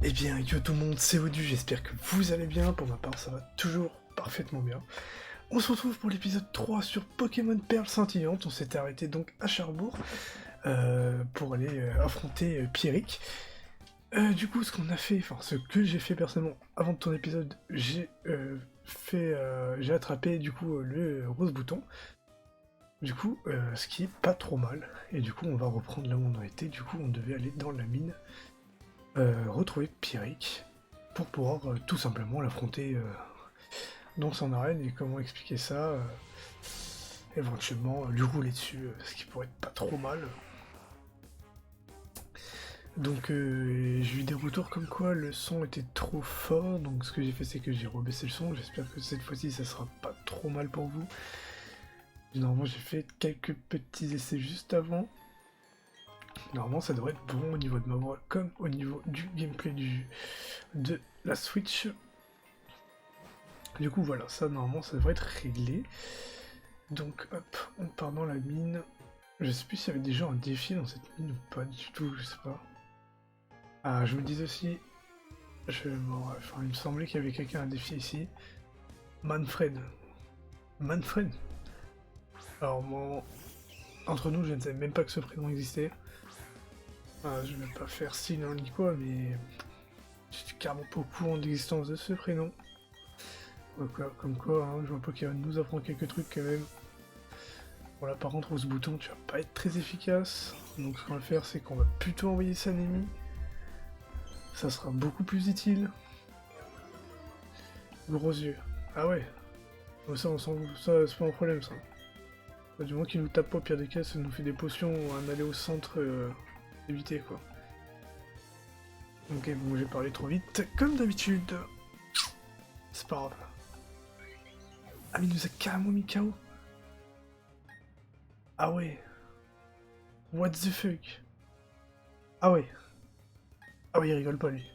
Eh bien, yo tout le monde, c'est Odu, j'espère que vous allez bien. Pour ma part, ça va toujours parfaitement bien. On se retrouve pour l'épisode 3 sur Pokémon Perle Scintillante. On s'était arrêté donc à Charbourg pour aller affronter Pierrick. Du coup, ce qu'on a fait, enfin ce que j'ai fait personnellement avant de ton épisode, j'ai attrapé du coup le rose bouton. Du coup, ce qui est pas trop mal. Et du coup, on va reprendre là où on en était. Du coup, on devait aller dans la mine. Retrouver Pierrick pour pouvoir tout simplement l'affronter dans son arène et comment expliquer ça, éventuellement lui rouler dessus, ce qui pourrait être pas trop mal. Donc j'ai eu des retours comme quoi le son était trop fort, donc ce que j'ai fait c'est que j'ai rebaissé le son, j'espère que cette fois-ci ça sera pas trop mal pour vous. Normalement j'ai fait quelques petits essais juste avant. Normalement ça devrait être bon au niveau de ma voix comme au niveau du gameplay de la Switch. Du coup voilà, ça normalement ça devrait être réglé. Donc hop, on part dans la mine. Je sais plus s'il y avait déjà un défi dans cette mine ou pas du tout, je sais pas. Ah, je me dis aussi, il me semblait qu'il y avait quelqu'un à défier ici. Manfred. Manfred. Alors moi, entre nous, je ne savais même pas que ce prénom existait. Ah, je vais pas faire signe ni quoi, mais je suis carrément pas au courant de l'existence de ce prénom. Comme quoi, hein, je vois Pokémon nous apprend quelques trucs quand même. Bon là par contre, ce bouton, tu vas pas être très efficace. Donc ce qu'on va faire, c'est qu'on va plutôt envoyer Sanemi. Ça sera beaucoup plus utile. Gros yeux. Ah ouais. Ça, on s'en ça, c'est pas un problème, ça. Du moins qu'il nous tape pas, au pire des cas, ça nous fait des potions, un aller au centre, éviter, quoi. Ok, bon, j'ai parlé trop vite, comme d'habitude. C'est pas grave. Ah, mais il nous a carrément mis KO. Ah ouais. What the fuck. Ah ouais. Ah ouais, il rigole pas, lui.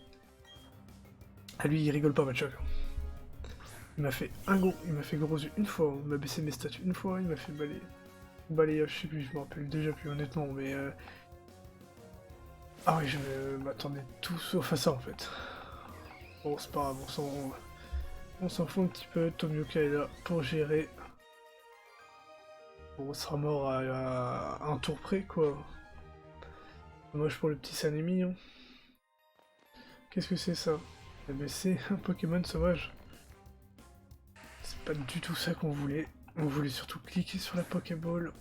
Ah, lui, il rigole pas, Machoc. Il m'a fait il m'a fait gros yeux une fois, il m'a baissé mes stats une fois, il m'a fait balayage, je sais plus, je me rappelle déjà plus honnêtement, mais ah oui, je m'attendais tout sauf à ça en fait. Bon, c'est pas grave, on s'en fout un petit peu, Tomioka est là pour gérer. Bon, on sera mort à un tour près quoi. Dommage pour le petit Sanemi, hein. Qu'est-ce que c'est ça? Eh ben c'est un Pokémon sauvage. C'est pas du tout ça qu'on voulait. On voulait surtout cliquer sur la Pokéball.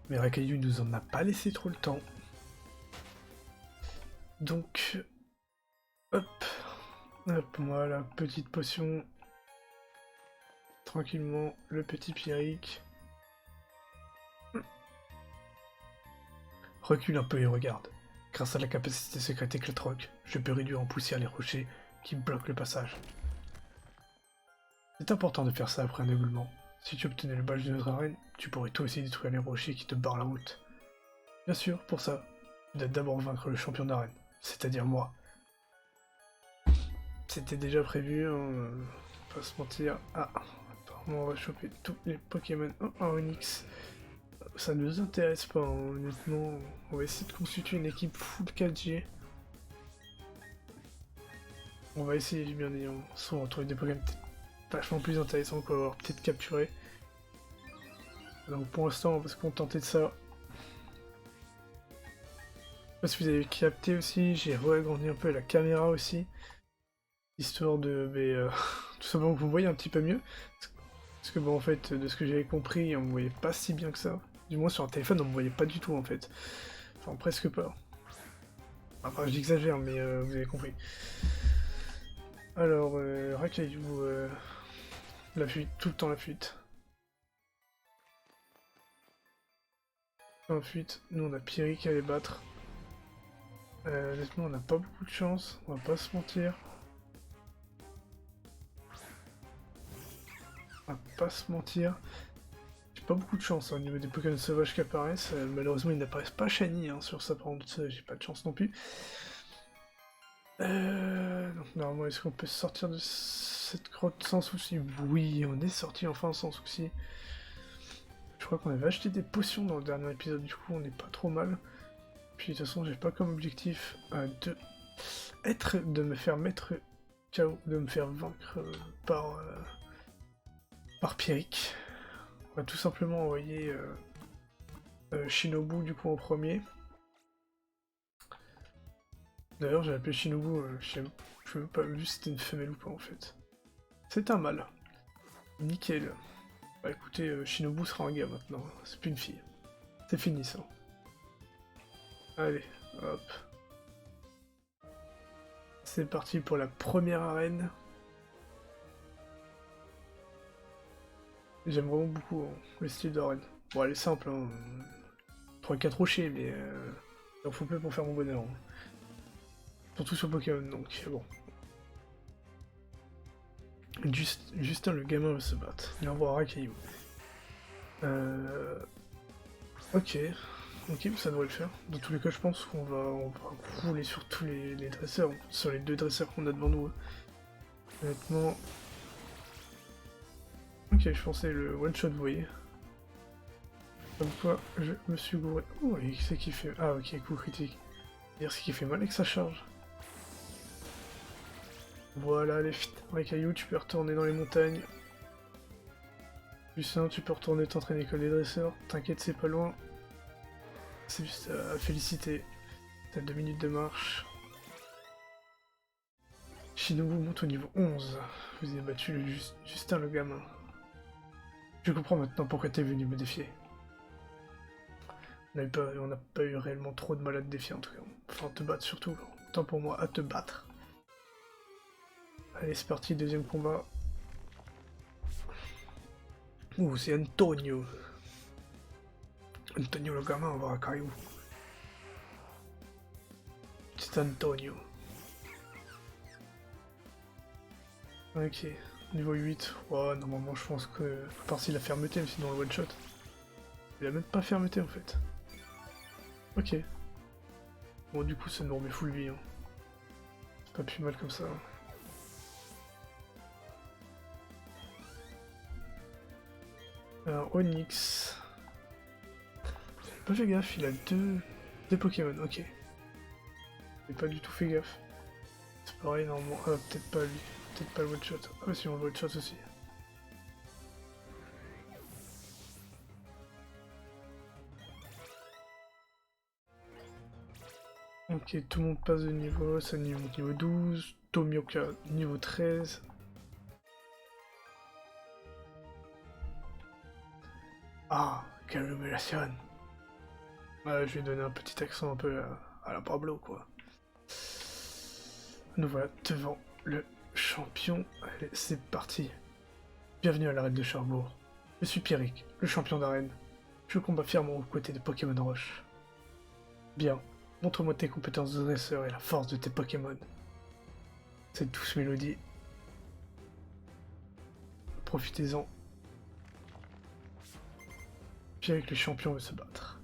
Mais Rakayu nous en a pas laissé trop le temps. Donc, hop, hop, moi la petite potion. Tranquillement, le petit Pierrick. Recule un peu et regarde. Grâce à la capacité secrète Éclatroc, je peux réduire en poussière les rochers qui bloquent le passage. C'est important de faire ça après un éboulement. Si tu obtenais le badge de notre arène, tu pourrais toi aussi détruire les rochers qui te barrent la route. Bien sûr, pour ça, tu dois d'abord vaincre le champion d'arène, c'est-à-dire moi. C'était déjà prévu, hein, pas se mentir. Ah, apparemment on va choper tous les Pokémon en Onyx. Ça ne nous intéresse pas, hein, honnêtement. On va essayer de constituer une équipe full 4G. On va essayer du bien dit, on va trouver des Pokémon peut-être vachement plus intéressants qu'on va avoir peut-être capturé. Donc pour l'instant, on va se contenter de ça. Je sais pas si vous avez capté aussi, j'ai réagrandi un peu la caméra aussi. Histoire de tout simplement que vous voyez un petit peu mieux. Parce que bon en fait, de ce que j'avais compris, on me voyait pas si bien que ça. Du moins sur un téléphone, on me voyait pas du tout en fait. Enfin presque pas. Enfin j'exagère, mais vous avez compris. Alors, Rakayu, la fuite, tout le temps la fuite. En fuite, nous on a Pierrick à les battre. Honnêtement, on n'a pas beaucoup de chance, on va pas se mentir. On va pas se mentir. J'ai pas beaucoup de chance hein, au niveau des Pokémon sauvages qui apparaissent. Malheureusement, ils n'apparaissent pas shiny hein, sur ça, par contre, j'ai pas de chance non plus. Donc normalement, est-ce qu'on peut sortir de cette grotte sans souci? Oui, on est sorti enfin sans souci. Je crois qu'on avait acheté des potions dans le dernier épisode, du coup on n'est pas trop mal. puis de toute façon j'ai pas comme objectif de me faire mettre KO, de me faire vaincre par Pierrick. On va tout simplement envoyer Shinobu du coup en premier. D'ailleurs j'ai appelé Shinobu, je sais même pas vu si c'était une femelle ou pas en fait. C'est un mâle. Nickel. Bah écoutez, Shinobu sera un gars maintenant, c'est plus une fille. C'est fini ça. Allez, hop. C'est parti pour la première arène. J'aime vraiment beaucoup le style d'arène. Bon, elle est simple, hein. 3-4 rochers, mais il en faut peu pour faire mon bonheur. Hein. Surtout sur Pokémon, donc bon. Justin, le gamin, va se battre. Il envoie Rakayu. Ok. Ok, ça devrait le faire. Dans tous les cas, je pense qu'on va rouler sur tous les dresseurs, sur les 2 dresseurs qu'on a devant nous. Honnêtement... Ok, je pensais le one-shot, vous voyez. Comme quoi, je me suis gouré. Oh, et c'est qui fait... Ah, ok, coup critique. C'est-à-dire ce qui fait mal avec sa charge. Voilà, les Rakayu, tu peux retourner dans les montagnes. Lucien, tu peux retourner t'entraîner comme les dresseurs. T'inquiète, c'est pas loin. C'est juste à féliciter. T'as 2 minutes de marche. Shinobu monte au niveau 11. Vous avez battu Justin le gamin. Je comprends maintenant pourquoi t'es venu me défier. On n'a pas eu réellement trop de mal à te défier en tout cas. Enfin, te battre surtout. Tant pour moi à te battre. Allez, c'est parti, deuxième combat. Ouh, c'est Antonio. Antonio le gamin, on va à Caillou. C'est Antonio. Ok, niveau 8. Ouais, normalement je pense que... À part s'il a fermeté, mais sinon le one shot. Il a même pas fermeté en fait. Ok. Bon du coup ça nous remet full vie. Hein. C'est pas plus mal comme ça. Alors Onyx. J'ai pas fait gaffe, il a deux Pokémon, ok. J'ai pas du tout fait gaffe. C'est pareil normalement. Ah peut-être pas lui. Peut-être pas le one shot. Ah si on le one shot aussi. Ok, tout le monde passe de niveau, ça monte niveau 12, Tomioka niveau 13. Ah, Calumelation. Ouais, je vais donner un petit accent un peu à la Pablo, quoi. Nous voilà devant le champion. Allez, c'est parti. Bienvenue à l'arène de Charbourg. Je suis Pierrick, le champion d'arène. Je combats fièrement aux côtés de Pokémon Roche. Bien, montre-moi tes compétences de dresseur et la force de tes Pokémon. Cette douce mélodie. Profitez-en. Pierrick le champion veut se battre.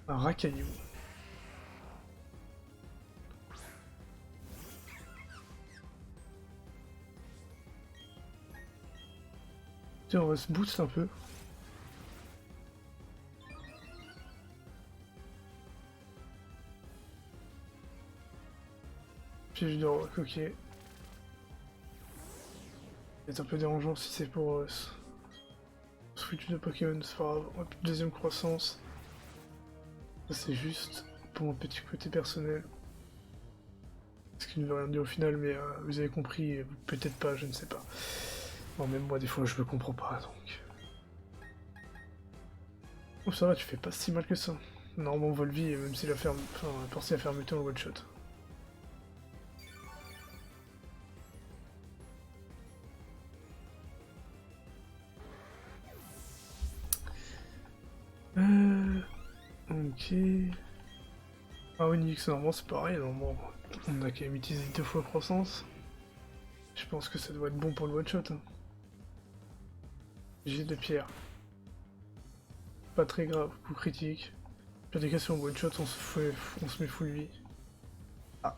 Un Rakayu. Tiens, on va se boost un peu. Piège de rock, ok. C'est un peu dérangeant si c'est pour switch de Pokémon, c'est pas grave. Deuxième croissance. Ça c'est juste pour mon petit côté personnel. Ce qui ne veut rien dire au final, mais vous avez compris, peut-être pas, je ne sais pas. Bon, même moi des fois je me comprends pas donc. Oh ça va, tu fais pas si mal que ça. Normalement Volvi, même s'il a fermé. Enfin, forcé à fermer ton one shot. Ok. Ah Onyx, normalement c'est pareil, normalement on a quand même utilisé 2 fois croissance. Je pense que ça doit être bon pour le one shot. Hein. J'ai de pierre. Pas très grave, coup critique. Pire des cas si on one shot on se met full vie. Ah.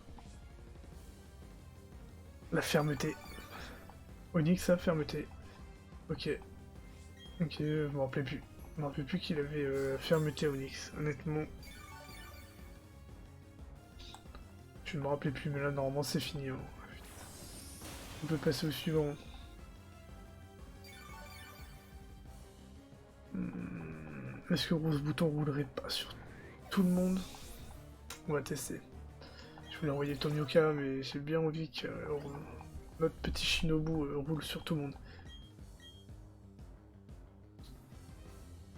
La fermeté. Onyx a fermeté. Ok. Ok, je m'en rappelais plus. me rappelle plus qu'il avait fermeté Onyx, honnêtement. Je ne me rappelais plus, mais là normalement c'est fini. Hein. On peut passer au suivant. Est-ce que Rose Bouton roulerait pas sur tout le monde? On va tester. Je voulais envoyer Tomioka, mais j'ai bien envie que notre petit Shinobu roule sur tout le monde.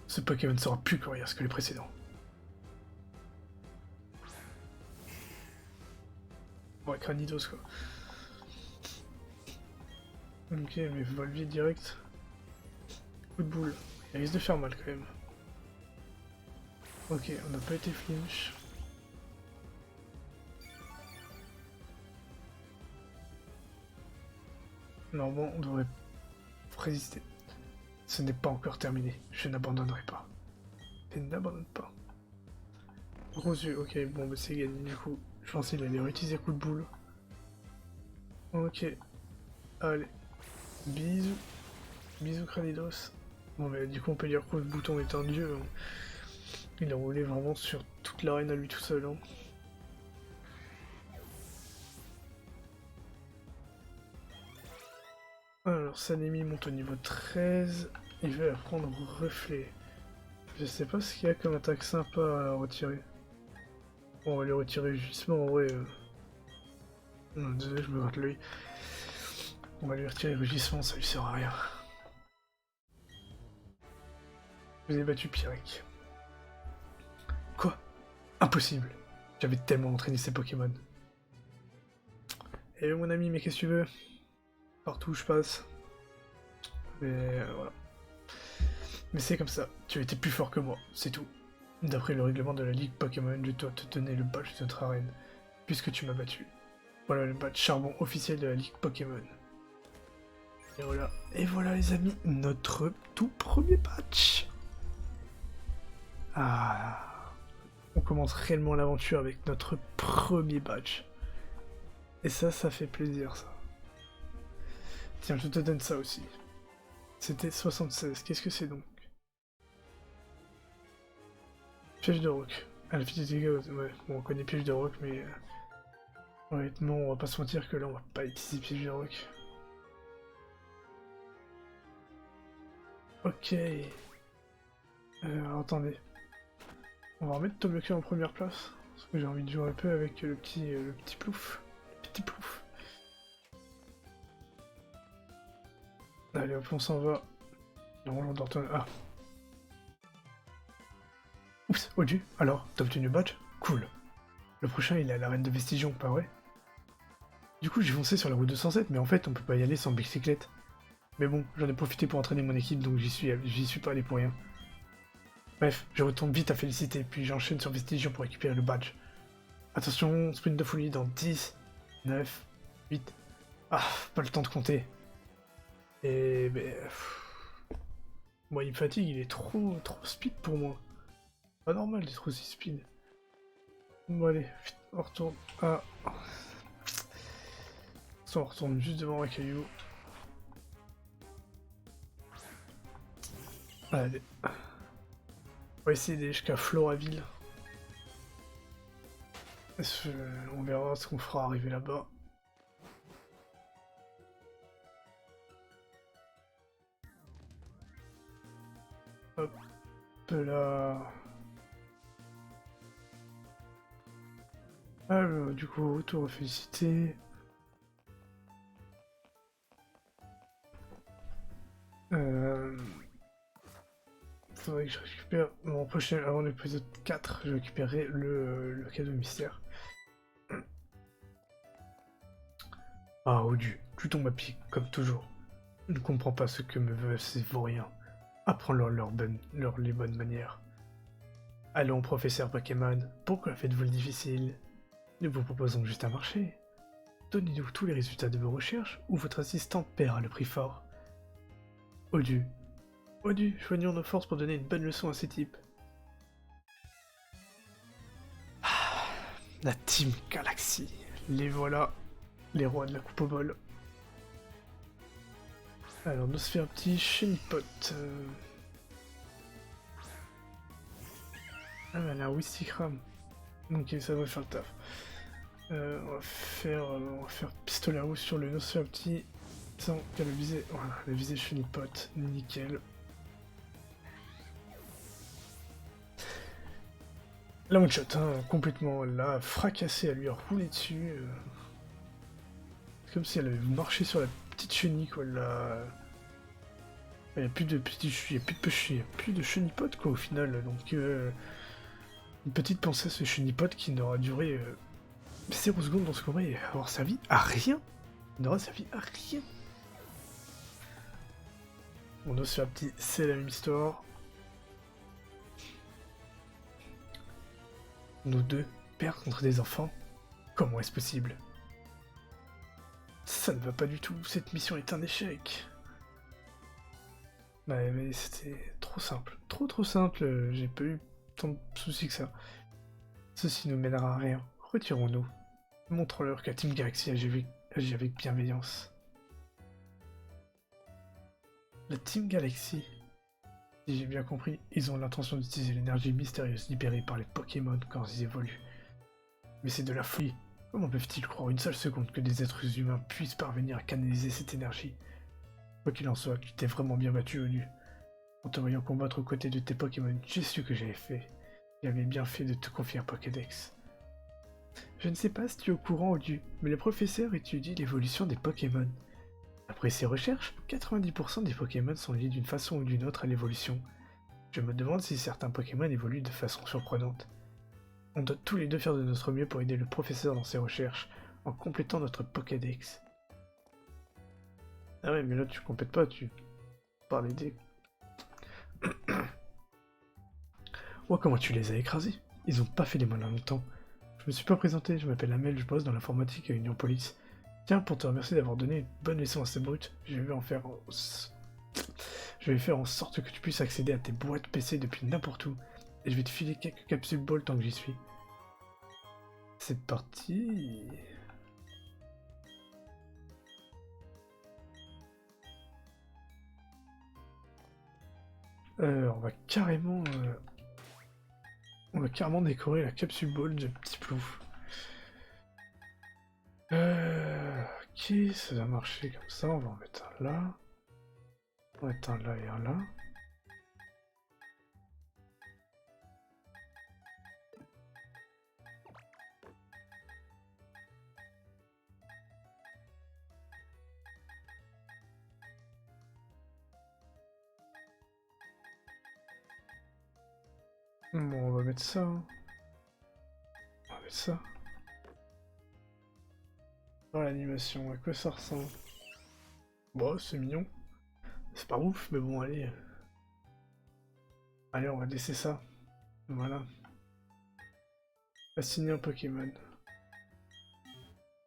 Ce Pokémon sera plus coriace que les précédents. Ouais, Cranidos quoi. Ok, mais Volvier direct. Coup de boule. Il risque de faire mal quand même. Ok, on n'a pas été flinch. Normalement, on devrait résister. Ce n'est pas encore terminé. Je n'abandonnerai pas. Je n'abandonne pas. Gros yeux, ok, bon, bah c'est gagné du coup. Je pensais qu'il allait réutiliser coup de boule. Ok. Allez. Bisous. Bisous Cranidos. Bon, mais du coup, on peut dire que le bouton est un dieu. Hein. Il a roulé vraiment sur toute l'arène à lui tout seul. Hein. Alors, Sanemi monte au niveau 13. Il va apprendre reflet. Je sais pas ce qu'il y a comme attaque sympa à retirer. Bon, on va lui retirer justement en vrai. Non, désolé, je me gratte l'œil. On va lui retirer rugissement, ça lui sert à rien. Vous avez battu Pierrick. Quoi? Impossible. J'avais tellement entraîné ces Pokémon. Eh mon ami, mais qu'est-ce que tu veux? Partout où je passe. Mais voilà. Mais c'est comme ça, tu as été plus fort que moi, c'est tout. D'après le règlement de la Ligue Pokémon, je dois te donner le badge de notre arène, puisque tu m'as battu. Voilà le badge charbon officiel de la Ligue Pokémon. Et voilà les amis, notre tout premier badge. Ah, on commence réellement l'aventure avec notre premier badge. Et ça fait plaisir ça. Tiens, je te donne ça aussi. C'était 76, qu'est-ce que c'est donc? Piège de roc. Ah, la petite dégâts, ouais. Bon, on connaît piège de roc, mais... honnêtement, on va pas se mentir que là, on va pas utiliser piège de roc. Ok. Alors, attendez. On va remettre Tomioka en première place. Parce que j'ai envie de jouer un peu avec le petit plouf. Le petit plouf. Allez, hop, on s'en va. Non, on doit retourner... Ah. Oups, Odu, alors, t'as obtenu le badge? Cool. Le prochain, il est à l'arène de Vestigion, pas vrai? Du coup, j'ai foncé sur la route 207, mais en fait, on peut pas y aller sans bicyclette. Mais bon, j'en ai profité pour entraîner mon équipe, donc j'y suis pas allé pour rien. Bref, je retourne vite à Félicité, puis j'enchaîne sur Vestigion pour récupérer le badge. Attention, sprint de folie dans 10, 9, 8... Ah, pas le temps de compter. Et... ben... Moi, il me fatigue, il est trop speed pour moi. Pas normal d'être aussi speed. Bon allez, vite, on retourne. Ah. Ça, on retourne juste devant un caillou. Allez. On va essayer d'aller jusqu'à Floraville. On verra ce qu'on fera arriver là-bas. Hop là. Alors, du coup, retour à Félicité. Faudrait que je récupère... Mon prochain, avant l'épisode 4, je récupérerai le cadeau mystère. Ah, Odu, tu tombes à pied, comme toujours. Je ne comprends pas ce que me veulent ces vauriens. Apprends-leur les bonnes manières. Allons, professeur Pokémon, pourquoi faites-vous le difficile? Nous vous proposons juste un marché. Donnez-nous tous les résultats de vos recherches, ou votre assistante paiera le prix fort. Odu, joignons nos forces pour donner une bonne leçon à ces types. Ah, la Team Galaxy, les voilà, les rois de la coupe au bol. Alors, on se fait un petit Shenipot. Ah, mais elle a un Wistikram. Ok, ça devrait faire le taf. On va faire pistolet à eau sur le Nosferapti. Sans qu'elle visée. Voilà, la visée chenipote. Nickel. La one shot, hein, complètement. Elle l'a fracassé, elle lui a roulé dessus. C'est comme si elle avait marché sur la petite chenille, quoi. Il n'y a plus de chenipote, quoi, au final. Donc, une petite princesse chenipote qui n'aura duré 0 secondes dans ce combat et avoir servi à rien. Il n'aura servi à rien. On ose faire un petit, c'est la même histoire. Nous deux, pères contre des enfants. Comment est-ce possible? Ça ne va pas du tout, cette mission est un échec. Bah, mais c'était trop simple. Trop simple, j'ai pas eu tant de soucis que ça. Ceci ne mènera à rien. Retirons-nous. Montre-leur que Team Galaxy agit avec bienveillance. La Team Galaxy, si j'ai bien compris, ils ont l'intention d'utiliser l'énergie mystérieuse libérée par les Pokémon quand ils évoluent. Mais c'est de la folie. Comment peuvent-ils croire une seule seconde que des êtres humains puissent parvenir à canaliser cette énergie? Quoi qu'il en soit, tu t'es vraiment bien battu au nu. En te voyant combattre aux côtés de tes Pokémon, j'ai su que j'avais fait. J'avais bien fait de te confier un Pokédex. Je ne sais pas si tu es au courant ou du, mais le professeur étudie l'évolution des Pokémon. Après ses recherches, 90% des Pokémon sont liés d'une façon ou d'une autre à l'évolution. Je me demande si certains Pokémon évoluent de façon surprenante. On doit tous les deux faire de notre mieux pour aider le professeur dans ses recherches, en complétant notre Pokédex. Ah ouais, mais là tu complètes pas, tu parles d'aider. Oh, comment tu les as écrasés? Ils ont pas fait les malins longtemps. Je me suis pas présenté, je m'appelle Amel, je bosse dans l'informatique à Union Police. Tiens, pour te remercier d'avoir donné une bonne leçon à ces brutes, je vais faire en sorte que tu puisses accéder à tes boîtes PC depuis n'importe où, et je vais te filer quelques capsules ball tant que j'y suis. C'est parti. On va carrément décorer la capsule ball de Petit Plouf. Ok, ça va marcher comme ça, on va en mettre un là. On va mettre un là et un là. Bon, on va mettre ça. Hein. On va mettre ça. Dans l'animation, à quoi ça ressemble? Bon, c'est mignon. C'est pas ouf, mais bon, allez. Allez, on va laisser ça. Voilà. Assigner un Pokémon.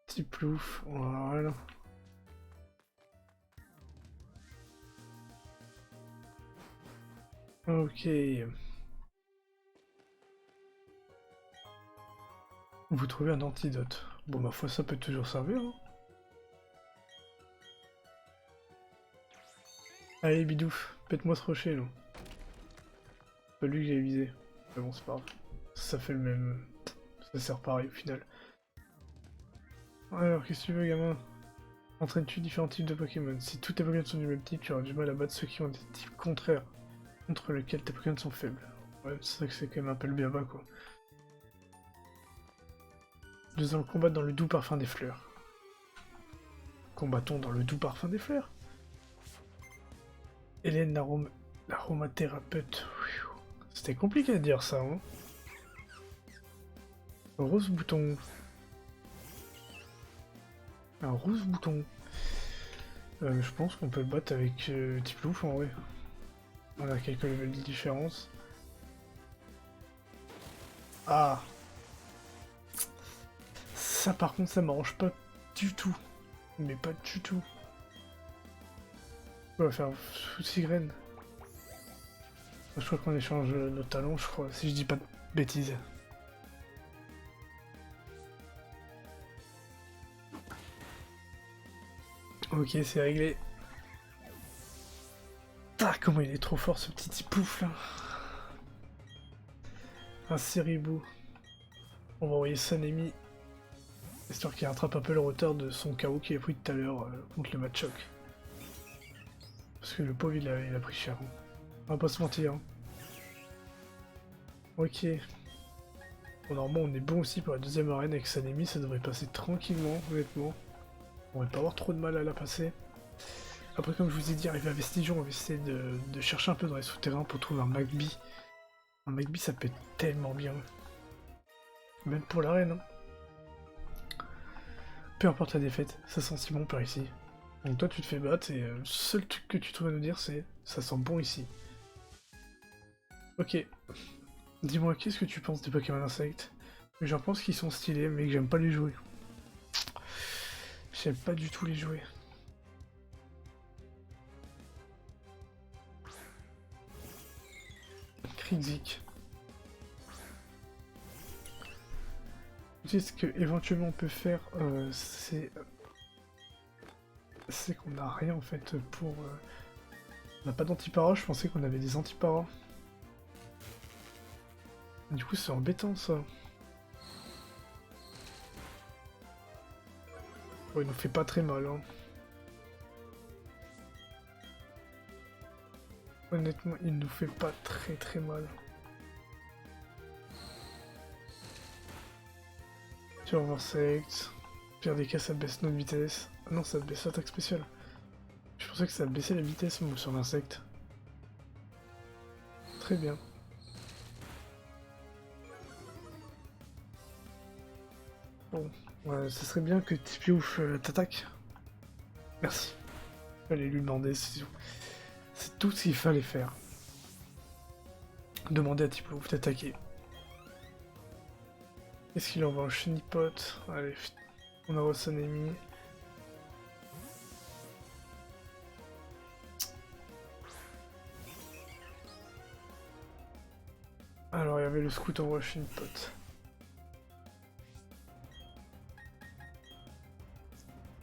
Petit plouf, voilà. Ok. Vous trouvez un antidote. Bon, ma foi, ça peut toujours servir. Hein. Allez, bidouf, pète-moi ce rocher, là. C'est pas lui que j'ai visé. Mais bon, c'est pas grave. Ça fait le même... Ça sert pareil, au final. Alors, qu'est-ce que tu veux, gamin? Entraînes-tu différents types de Pokémon? Si tous tes Pokémon sont du même type, tu auras du mal à battre ceux qui ont des types contraires, contre lesquels tes Pokémon sont faibles. Ouais, c'est vrai que c'est quand même un peu le bien bas, quoi. Nous allons combattre dans le doux parfum des fleurs. Combattons dans le doux parfum des fleurs. Hélène, l'aromathérapeute. C'était compliqué à dire ça, hein. Rose bouton. Un rose bouton. Je pense qu'on peut le battre avec type ouf en vrai. On a quelques levels de différence. Ah. Ça par contre ça m'arrange pas du tout. Mais pas du tout. On va faire souci graine. Je crois qu'on échange nos talons, je crois, si je dis pas de bêtises. Ok, c'est réglé. Ah, comment il est trop fort ce petit pouf là. un Ceribou. On va envoyer Sanemi, histoire qu'il rattrape un peu le retard de son KO qu'il a pris tout à l'heure contre le Machoc. Parce que le pauvre il a pris cher. Hein. On va pas se mentir. Hein. Ok. Bon, normalement on est bon aussi pour la deuxième arène avec Sanemi, ça devrait passer tranquillement, honnêtement. On va pas avoir trop de mal à la passer. Après comme je vous ai dit, arrivé à Vestigion, on va essayer de chercher un peu dans les souterrains pour trouver un Magby. Un Magby ça peut être tellement bien. Même pour l'arène. Hein. Peu importe la défaite, ça sent si bon par ici. Donc toi tu te fais battre et le seul truc que tu trouves à nous dire c'est ça sent bon ici. Ok. Dis-moi qu'est-ce que tu penses des Pokémon Insectes? J'en pense qu'ils sont stylés mais que j'aime pas les jouer. J'aime pas du tout les jouer. Krixik. Tu sais ce que éventuellement on peut faire, c'est qu'on n'a rien en fait pour... On n'a pas d'antipara, je pensais qu'on avait des antiparas. Du coup c'est embêtant ça. Bon, il nous fait pas très mal hein. Honnêtement il nous fait pas très mal. Tu vas voir Select. Pire des cas ça baisse notre vitesse. Ah non ça baisse l'attaque spéciale. Je pensais que ça baissait la vitesse moi, sur l'insecte. Très bien. Bon, ça serait bien que Tipiouf t'attaque. Merci. Fallait lui demander, c'est tout ce qu'il fallait faire. Demander à Tipiouf d'attaquer. Est-ce qu'il envoie un Chenipot? Allez, on envoie son ennemi. Alors il y avait le scout envoie Chenipot.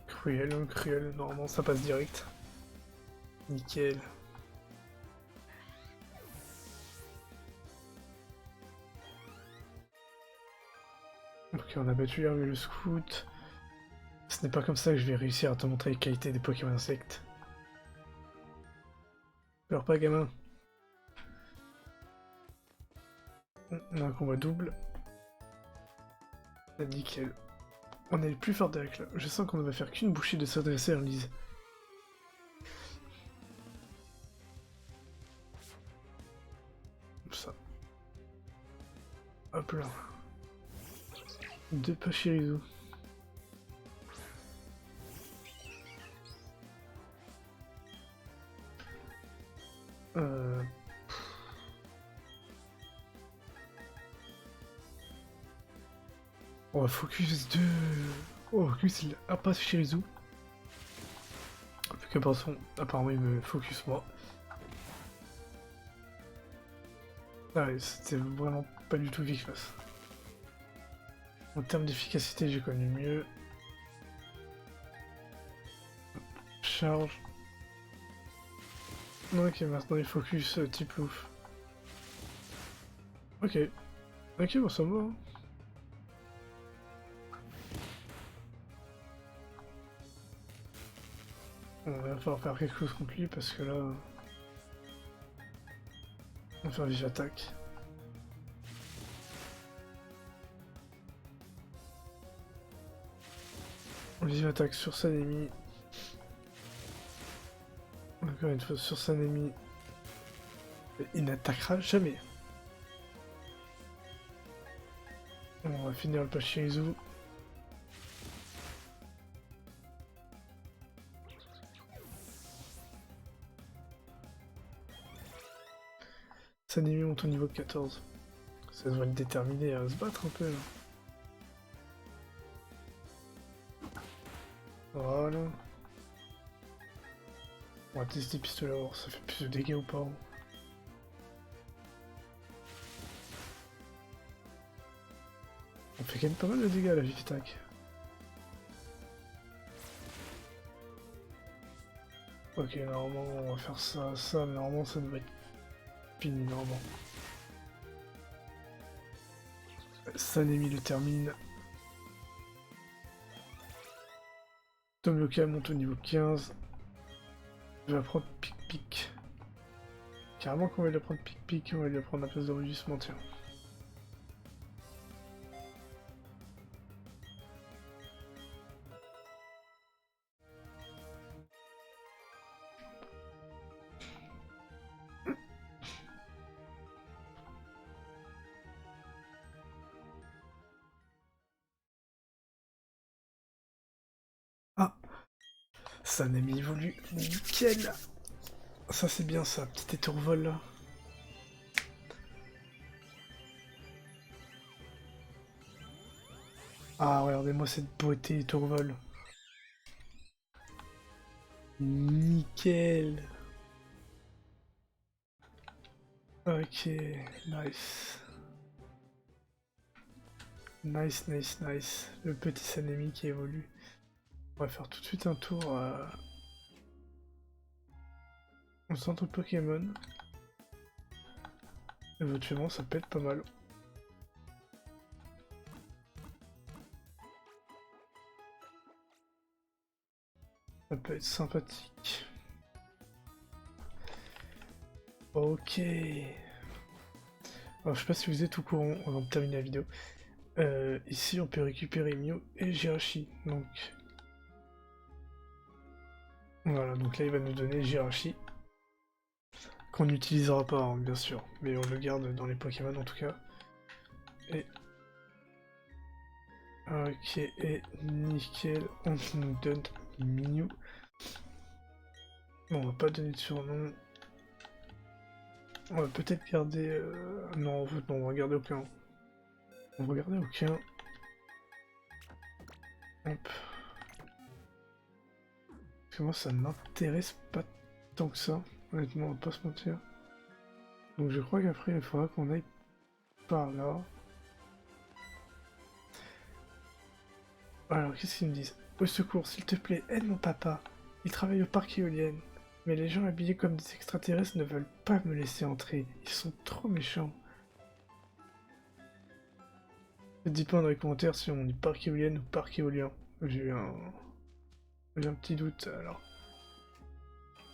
Cruel, normalement ça passe direct. Nickel. Ok, on a battu le scout. Ce n'est pas comme ça que je vais réussir à te montrer les qualités des Pokémon insectes. Alors pas gamin. On a un combat double. Nickel. On est les plus forts d'avec là. Je sens qu'on ne va faire qu'une bouchée de s'adresser à Lise. Comme ça. Hop là. Deux Pachirisu. On va focus de... Oh, focus il a pas Shirizu. Vu apparemment il me focus moi. Ah ouais, c'était vraiment pas du tout efficace. En termes d'efficacité, j'ai connu mieux. Charge. Ok, maintenant il focus type louf. Ok. Ok, bon ça va. Hein. On va falloir faire quelque chose contre lui parce que là... On va faire vive attaque. Vive attaque sur Sanemi. Encore une fois sur Sanemi. Il n'attaquera jamais. On va finir le Pachirisu. Sanemi monte au niveau 14. Ça devrait le déterminer à se battre un peu. Là. Voilà. On va tester pistolet à voir ça fait plus de dégâts ou pas. On fait quand même pas mal de dégâts à la vive attaque. Ok, normalement on va faire ça, mais normalement ça devrait être fini normalement. Sanemi le termine. Tomioka monte au niveau 15. Je vais prendre Pic-Pic. Carrément qu'on va lui prendre Pic-Pic, on va lui prendre la place de rugissement, tiens. Ah, Sanemi évolue, nickel. Ça c'est bien ça, petit étourvol là. Ah, regardez-moi cette beauté étourvol. Nickel. Ok, nice. Nice, nice, nice. Le petit Sanemi qui évolue. On va faire tout de suite un tour au centre Pokémon. Éventuellement, ça peut être pas mal. Ça peut être sympathique. Ok. Alors, je sais pas si vous êtes au courant avant de terminer la vidéo. Ici, on peut récupérer Mew et Jirachi. Donc, voilà. Donc là, il va nous donner Jirachi. Qu'on n'utilisera pas, hein, bien sûr. Mais on le garde dans les Pokémon en tout cas. Et... ok, et nickel. On nous donne Mew. Bon, on va pas donner de surnom. On va peut-être garder... non, en fait, non, on va garder aucun. On va garder aucun. Hop. Parce que moi, ça m'intéresse pas tant que ça. Honnêtement, on va pas se mentir. Donc je crois qu'après, il faudra qu'on aille par là. Alors, qu'est-ce qu'ils me disent? Au secours, s'il te plaît, aide mon papa. Il travaille au parc éolien. Mais les gens habillés comme des extraterrestres ne veulent pas me laisser entrer. Ils sont trop méchants. Dites-moi dans les commentaires si on dit parc éolien ou parc éolien. J'ai eu un petit doute, alors.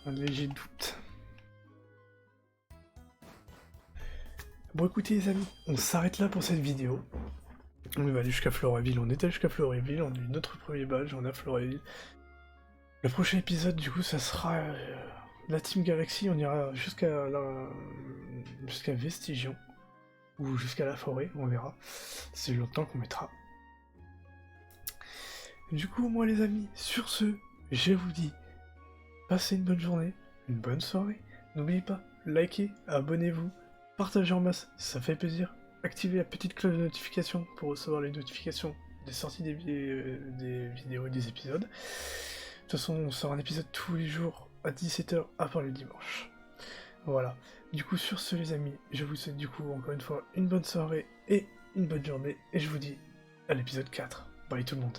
Un léger doute. Bon écoutez les amis, on s'arrête là pour cette vidéo. On va aller jusqu'à Floraville, on est allé jusqu'à Floraville, on a eu notre premier badge, on a Floraville. Le prochain épisode du coup ça sera la Team Galaxy, on ira jusqu'à Vestigion. Ou jusqu'à la forêt, on verra. C'est longtemps qu'on mettra. Du coup moi les amis, sur ce, je vous dis, passez une bonne journée, une bonne soirée. N'oubliez pas, likez, abonnez-vous. Partagez en masse, ça fait plaisir. Activez la petite cloche de notification pour recevoir les notifications des sorties des vidéos et des épisodes. De toute façon, on sort un épisode tous les jours à 17h, à part le dimanche. Voilà. Du coup, sur ce les amis, je vous souhaite du coup encore une fois une bonne soirée et une bonne journée. Et je vous dis à l'épisode 4. Bye tout le monde.